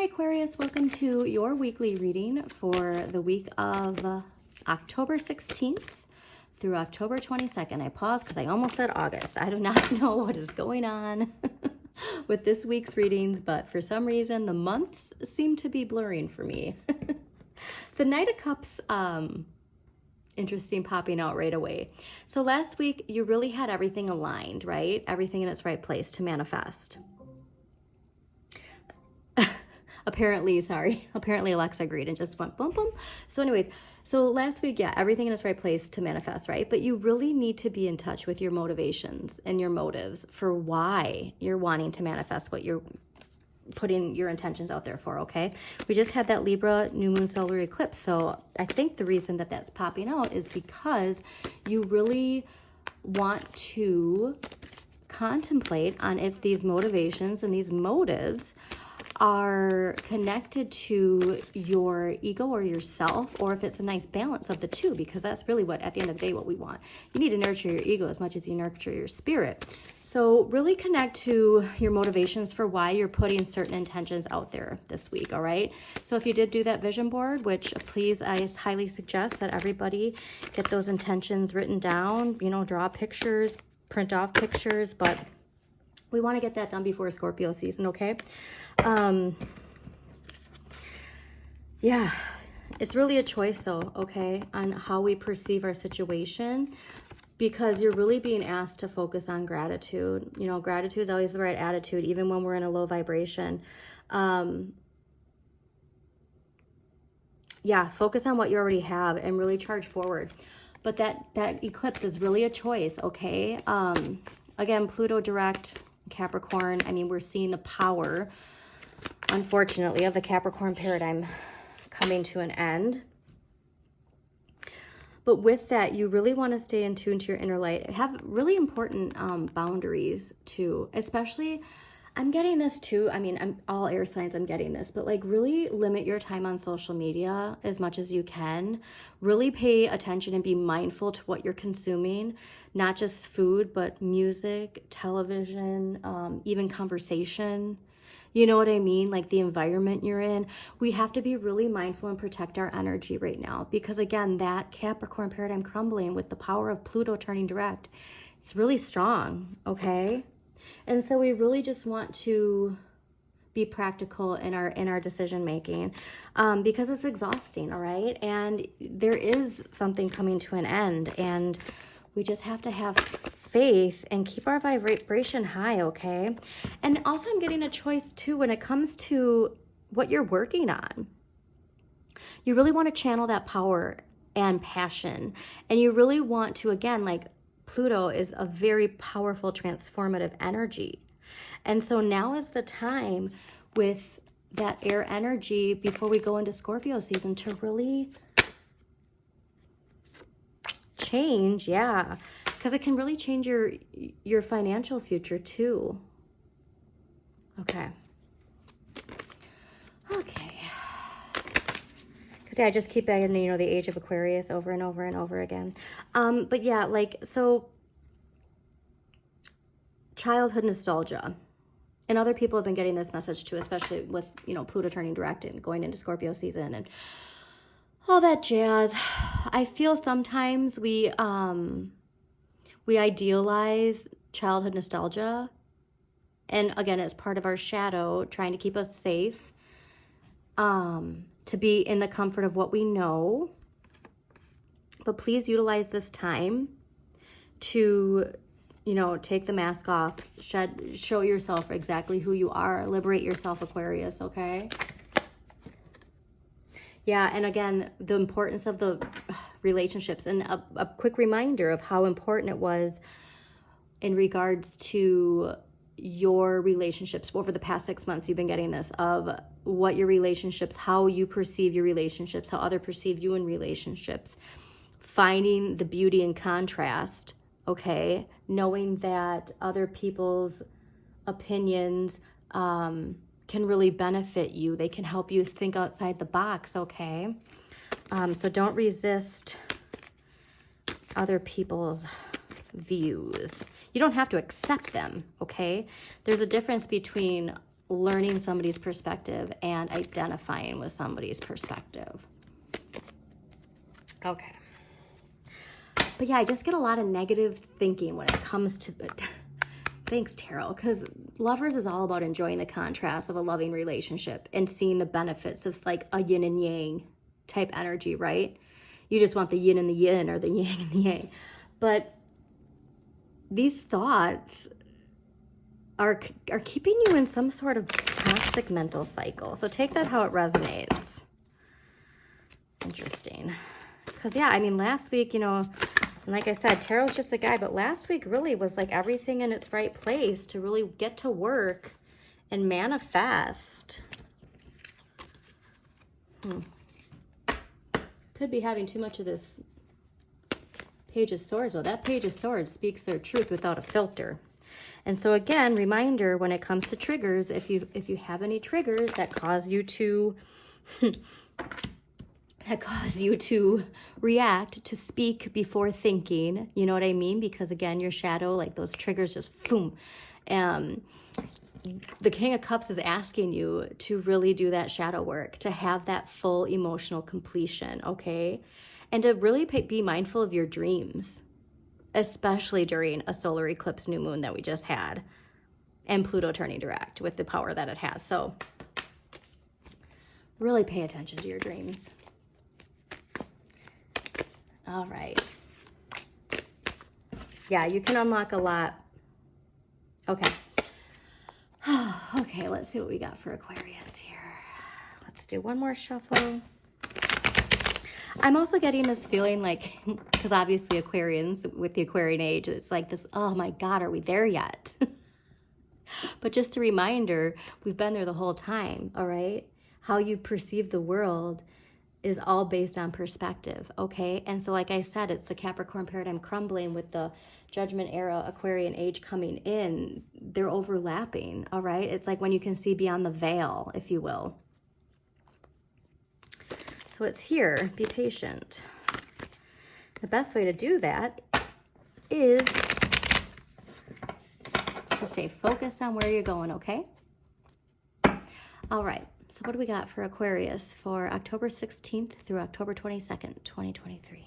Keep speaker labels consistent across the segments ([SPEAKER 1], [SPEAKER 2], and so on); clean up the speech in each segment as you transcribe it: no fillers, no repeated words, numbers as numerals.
[SPEAKER 1] Aquarius, welcome to your weekly reading for the week of October 16th through October 22nd. I paused because I almost said August. I do not know what is going on with this week's readings, but for some reason the months seem to be blurring for me. The Knight of Cups, interesting, popping out right away. So last week you really had everything aligned, right? Everything in its right place to manifest. Apparently Alexa agreed and just went boom, boom. So anyways, so last week, yeah, everything in its right place to manifest, right? But you really need to be in touch with your motivations and your motives for why you're wanting to manifest what you're putting your intentions out there for, okay? We just had that Libra new moon solar eclipse. So I think the reason that that's popping out is because you really want to contemplate on if these motivations and these motives are connected to your ego or yourself, or if it's a nice balance of the two, because that's really what, at the end of the day, what we want. You need to nurture your ego as much as you nurture your spirit. So really connect to your motivations for why you're putting certain intentions out there this week, all right? So if you did do that vision board, which please, I highly suggest that everybody get those intentions written down, you know, draw pictures, print off pictures, but we want to get that done before Scorpio season, okay? Yeah, it's really a choice though, okay, on how we perceive our situation, because you're really being asked to focus on gratitude. You know, gratitude is always the right attitude, even when we're in a low vibration. Yeah, focus on what you already have and really charge forward. But that eclipse is really a choice, okay? Again, Pluto direct Capricorn. I mean, we're seeing the power, unfortunately, of the Capricorn paradigm coming to an end. But with that, you really want to stay in tune to your inner light. Have really important boundaries too, especially, I'm getting this too. I mean, I'm all air signs, I'm getting this, but like really limit your time on social media as much as you can. Really pay attention and be mindful to what you're consuming, not just food, but music, television, even conversation. You know what I mean? Like the environment you're in. We have to be really mindful and protect our energy right now, because again, that Capricorn paradigm crumbling with the power of Pluto turning direct, it's really strong, okay? And so we really just want to be practical in our decision making, because it's exhausting, all right? And there is something coming to an end, and we just have to have faith and keep our vibration high, okay? And also I'm getting a choice too when it comes to what you're working on. You really want to channel that power and passion, and you really want to, again, like Pluto is a very powerful transformative energy. And so now is the time with that air energy before we go into Scorpio season to really change, yeah, because it can really change your financial future too. Okay, because yeah, I just keep adding, you know, the age of Aquarius over and over and over again. But yeah, like, so childhood nostalgia, and other people have been getting this message too, especially with, you know, Pluto turning direct and going into Scorpio season and all that jazz. I feel sometimes we idealize childhood nostalgia, and again, it's part of our shadow trying to keep us safe, to be in the comfort of what we know. But please utilize this time to, you know, take the mask off, show yourself exactly who you are, liberate yourself, Aquarius, okay? Yeah, and again, the importance of the relationships, and a quick reminder of how important it was in regards to your relationships over the past 6 months. You've been getting this, of what your relationships, how you perceive your relationships, how others perceive you in relationships, finding the beauty in contrast, okay? Knowing that other people's opinions can really benefit you. They can help you think outside the box, okay? So don't resist other people's views. You don't have to accept them, okay? There's a difference between learning somebody's perspective and identifying with somebody's perspective. Okay. But yeah, I just get a lot of negative thinking when it comes to it. Thanks, Tarot, because Lovers is all about enjoying the contrast of a loving relationship and seeing the benefits of like a yin and yang type energy, right? You just want the yin and the yin or the yang and the yang. But these thoughts are keeping you in some sort of toxic mental cycle. So take that how it resonates. Interesting. Because, yeah, I mean, last week, you know, like I said, Tarot's just a guide, but last week really was like everything in its right place to really get to work and manifest. Could be having too much of this Page of Swords. Well, that Page of Swords speaks their truth without a filter. And so again, reminder when it comes to triggers, if you have any triggers that cause you to react, to speak before thinking, you know what I mean? Because again, your shadow, like those triggers just boom. The King of Cups is asking you to really do that shadow work, to have that full emotional completion, okay? And to really be mindful of your dreams, especially during a solar eclipse new moon that we just had, and Pluto turning direct with the power that it has. So really pay attention to your dreams. All right. Yeah, you can unlock a lot. Okay. Okay, let's see what we got for Aquarius here. Let's do one more shuffle. I'm also getting this feeling like, because obviously Aquarians, with the Aquarian age, it's like this, oh my God, are we there yet? But just a reminder, we've been there the whole time, all right? How you perceive the world is all based on perspective, okay? And so like I said, it's the Capricorn paradigm crumbling with the Judgment era Aquarian age coming in. They're overlapping, all right? It's like when you can see beyond the veil, if you will. So it's here. Be patient. The best way to do that is to stay focused on where you're going, okay? All right. So what do we got for Aquarius for October 16th through October 22nd, 2023?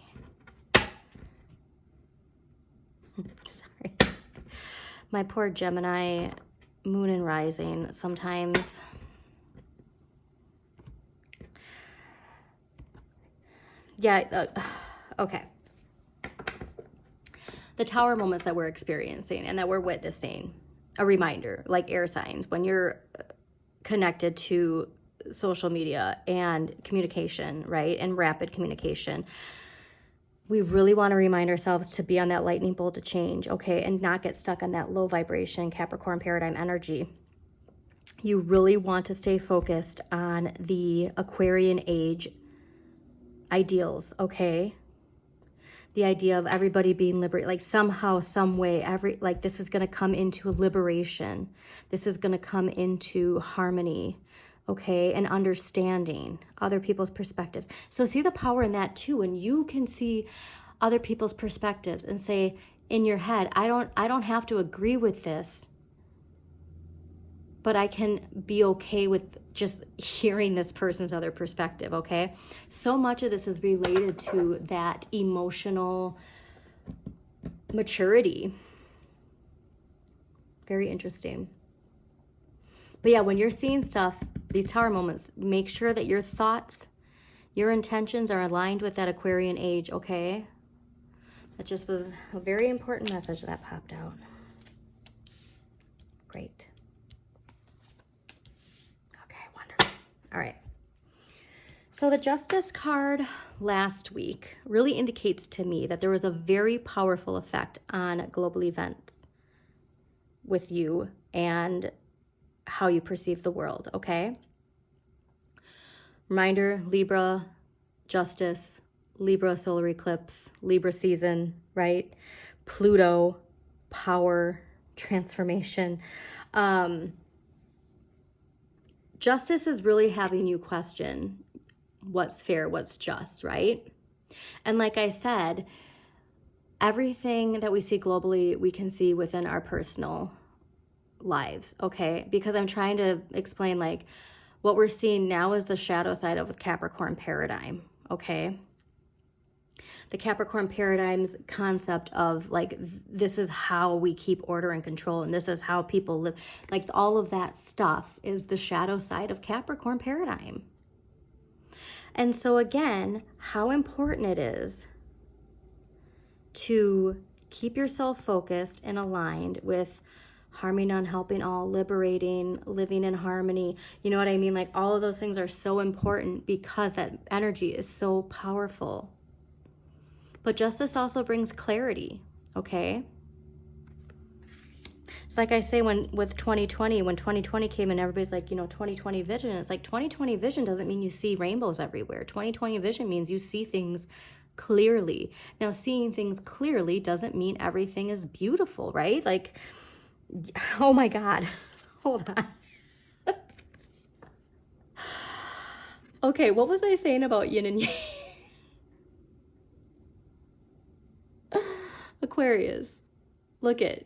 [SPEAKER 1] Sorry. My poor Gemini moon and rising sometimes. Yeah, okay. The tower moments that we're experiencing and that we're witnessing, a reminder, like air signs, when you're connected to social media and communication, right, and rapid communication, we really want to remind ourselves to be on that lightning bolt of change, okay, and not get stuck on that low vibration Capricorn paradigm energy. You really want to stay focused on the Aquarian age ideals, okay? The idea of everybody being liberated, like somehow, some way, like this is going to come into liberation. This is going to come into harmony, okay? And understanding other people's perspectives. So see the power in that too. When you can see other people's perspectives and say in your head, I don't have to agree with this, but I can be okay with just hearing this person's other perspective, okay? So much of this is related to that emotional maturity. Very interesting. But yeah, when you're seeing stuff, these tower moments, make sure that your thoughts, your intentions are aligned with that Aquarian age, okay? That just was a very important message that popped out. Great. All right. So the Justice card last week really indicates to me that there was a very powerful effect on global events with you and how you perceive the world, okay? Reminder, Libra, Justice, Libra solar eclipse, Libra season, right? Pluto, power, transformation. Justice is really having you question what's fair, what's just, right? And like I said, everything that we see globally, we can see within our personal lives, okay? Because I'm trying to explain, like, what we're seeing now is the shadow side of the Capricorn paradigm, okay? The Capricorn paradigm's concept of, like, this is how we keep order and control, and this is how people live. Like, all of that stuff is the shadow side of Capricorn paradigm. And so, again, how important it is to keep yourself focused and aligned with harming, none, helping all, liberating, living in harmony. You know what I mean? Like, all of those things are so important because that energy is so powerful. But justice also brings clarity, okay? It's like I say with 2020, when 2020 came and everybody's like, 2020 vision. It's like 2020 vision doesn't mean you see rainbows everywhere. 2020 vision means you see things clearly. Now, seeing things clearly doesn't mean everything is beautiful, right? Like, oh my God, hold on. Okay, what was I saying about yin and yang? Aquarius, look at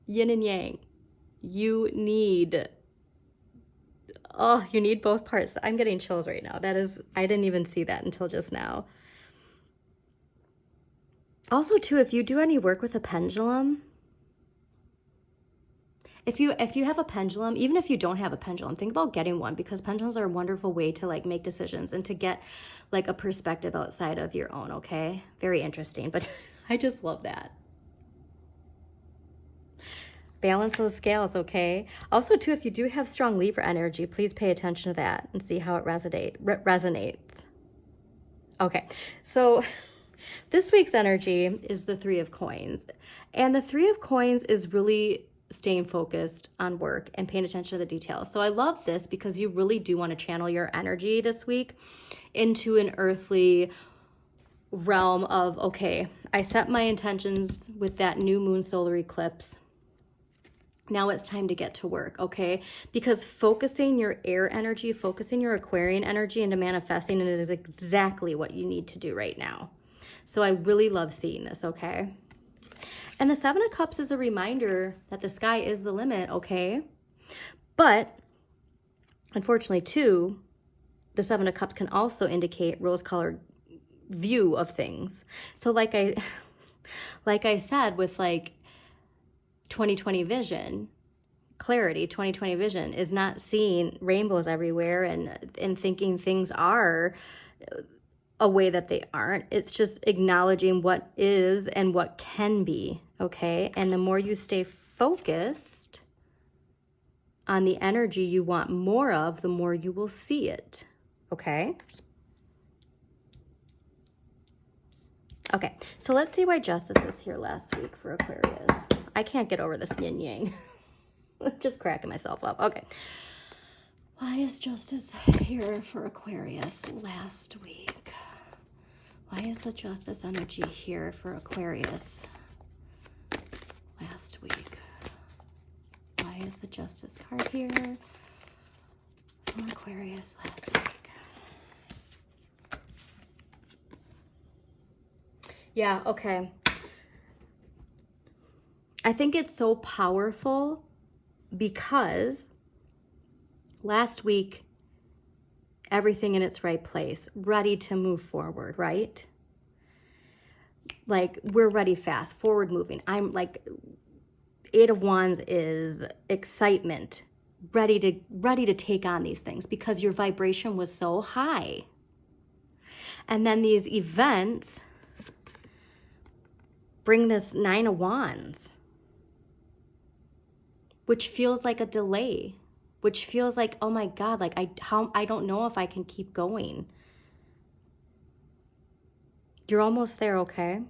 [SPEAKER 1] yin and yang. You need both parts. I'm getting chills right now. I didn't even see that until just now. Also, too, if you do any work with a pendulum, if you have a pendulum, even if you don't have a pendulum, think about getting one, because pendulums are a wonderful way to, like, make decisions and to get, like, a perspective outside of your own, okay? Very interesting, but I just love that. Balance those scales, okay? Also, too, if you do have strong Libra energy, please pay attention to that and see how it resonates. Okay, so this week's energy is the Three of Coins. And the Three of Coins is really staying focused on work and paying attention to the details. So I love this because you really do want to channel your energy this week into an earthly realm of, okay, I set my intentions with that new moon solar eclipse. Now it's time to get to work, okay? Because focusing your air energy, focusing your Aquarian energy into manifesting it is exactly what you need to do right now. So I really love seeing this, okay? And the Seven of Cups is a reminder that the sky is the limit, okay? But unfortunately, too, the Seven of Cups can also indicate rose-colored view of things. So like I said with, like, 2020 vision, clarity, 2020 vision is not seeing rainbows everywhere and thinking things are a way that they aren't. It's just acknowledging what is and what can be, okay? And the more you stay focused on the energy you want more of, the more you will see it, okay? Okay, so let's see why justice is here last week for Aquarius. I can't get over this yin yang. Just cracking myself up. Okay. Why is justice here for Aquarius last week? Why is the justice energy here for Aquarius last week? Why is the justice card here for Aquarius last week? Yeah, okay. I think it's so powerful because last week, everything in its right place, ready to move forward, right? Like, we're ready fast, forward moving. I'm like, Eight of Wands is excitement, ready to take on these things because your vibration was so high. And then these events bring this Nine of Wands, which feels like a delay, which feels like, oh my God, like I don't know if I can keep going. You're almost there, okay?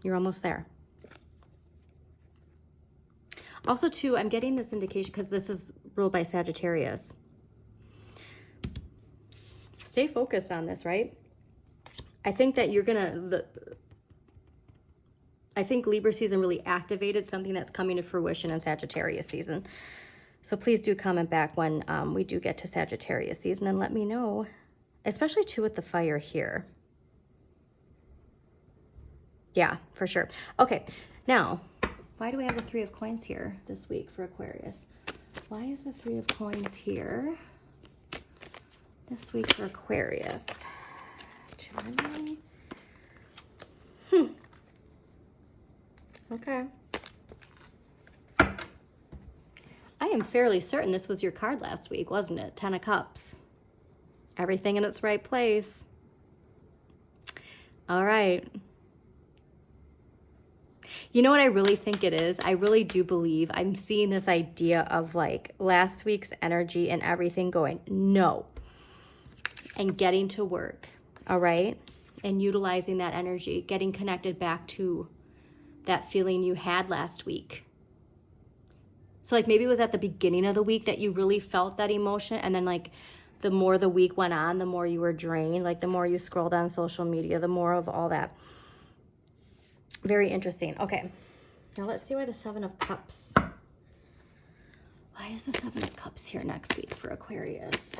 [SPEAKER 1] You're almost there. Also, too, I'm getting this indication because this is ruled by Sagittarius. Stay focused on this, right? I think that you're gonna, I think Libra season really activated something that's coming to fruition in Sagittarius season. So please do comment back when we do get to Sagittarius season and let me know, especially too with the fire here. Yeah, for sure. Okay, now Why do we have the Three of Coins here this week for Aquarius? Why is the Three of Coins here this week for Aquarius? Gemini. Okay. I am fairly certain this was your card last week, wasn't it? 10 of Cups. Everything in its right place. All right. You know what I really think it is? I really do believe I'm seeing this idea of like last week's energy and everything going, no. And getting to work, all right? And utilizing that energy, getting connected back to that feeling you had last week. So like maybe it was at the beginning of the week that you really felt that emotion, and then like the more the week went on, the more you were drained, like the more you scrolled on social media, the more of all that. Very interesting. Okay, now let's see why the Seven of Cups. Why is the Seven of Cups here next week for Aquarius?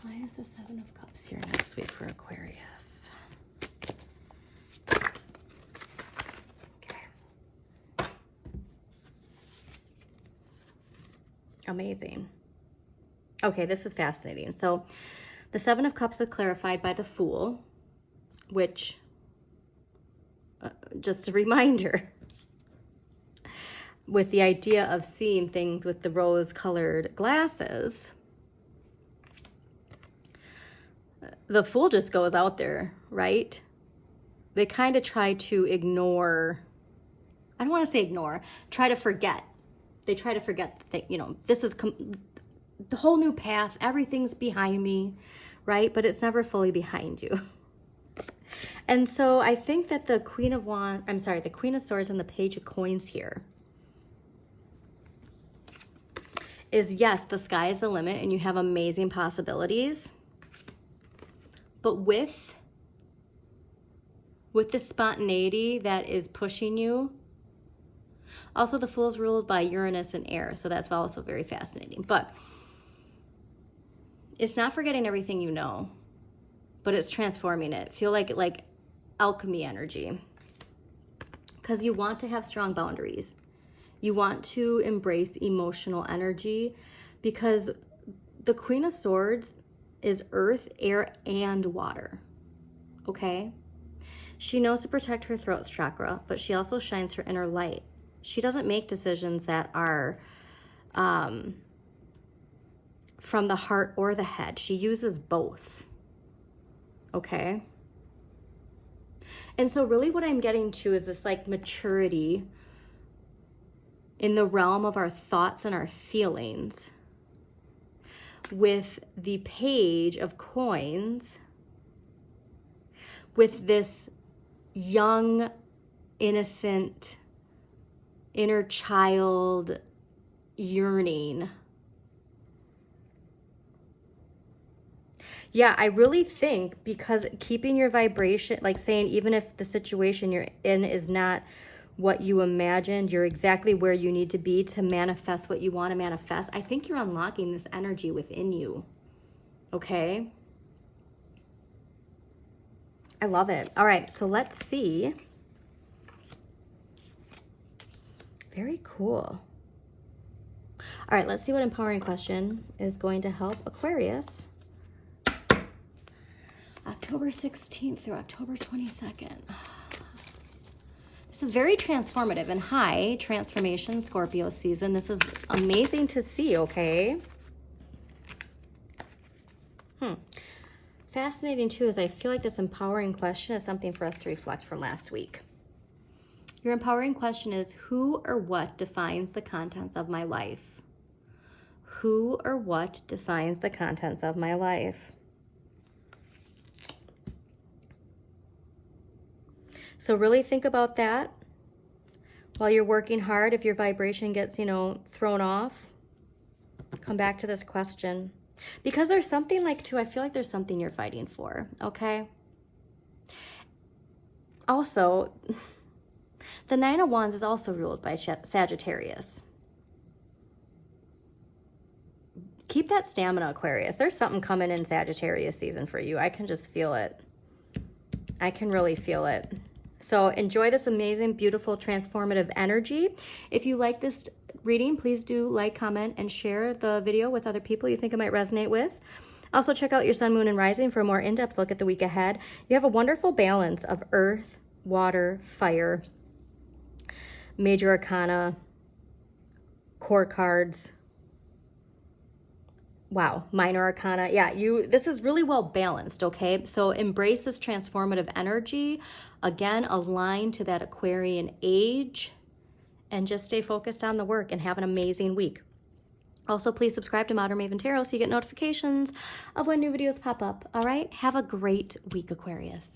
[SPEAKER 1] Why is the Seven of Cups here next week for Aquarius? Okay. Amazing. Okay, this is fascinating. So the Seven of Cups is clarified by the Fool, which, just a reminder, with the idea of seeing things with the rose-colored glasses, the Fool just goes out there, right? They kind of try to ignore, I don't want to say ignore, try to forget. They try to forget that, you know, this is the whole new path, everything's behind me, right? But it's never fully behind you. And so I think that the Queen of Swords and the Page of Coins here is, yes, the sky is the limit and you have amazing possibilities. But with the spontaneity that is pushing you, also the Fool's ruled by Uranus and air, so that's also very fascinating. But it's not forgetting everything you know, but it's transforming it. Feel like alchemy energy. Because you want to have strong boundaries. You want to embrace emotional energy, because the Queen of Swords is earth, air, and water. Okay? She knows to protect her throat chakra, but she also shines her inner light. She doesn't make decisions that are from the heart or the head. She uses both. Okay? And so really what I'm getting to is this like maturity in the realm of our thoughts and our feelings with the Page of Coins, with this young, innocent, inner child yearning. Yeah, I really think, because keeping your vibration, like saying even if the situation you're in is not what you imagined, you're exactly where you need to be to manifest what you want to manifest. I think you're unlocking this energy within you. Okay? I love it. All right, so let's see. Very cool. All right, let's see what empowering question is going to help Aquarius. October 16th through October 22nd. This is very transformative and high transformation Scorpio season. This is amazing to see, okay? Fascinating too is I feel like this empowering question is something for us to reflect from last week. Your empowering question is, who or what defines the contents of my life? Who or what defines the contents of my life? So really think about that while you're working hard. If your vibration gets, thrown off, come back to this question. Because there's something I feel like there's something you're fighting for, okay? Also, the Nine of Wands is also ruled by Sagittarius. Keep that stamina, Aquarius. There's something coming in Sagittarius season for you. I can just feel it. I can really feel it. So enjoy this amazing, beautiful, transformative energy. If you like this reading, please do like, comment, and share the video with other people you think it might resonate with. Also, check out your sun, moon, and rising for a more in-depth look at the week ahead. You have a wonderful balance of earth, water, fire, major arcana, core cards. Wow, minor arcana. Yeah, this is really well balanced, okay? So embrace this transformative energy. Again, align to that Aquarian age and just stay focused on the work and have an amazing week. Also, please subscribe to Modern Maven Tarot so you get notifications of when new videos pop up. All right, have a great week, Aquarius.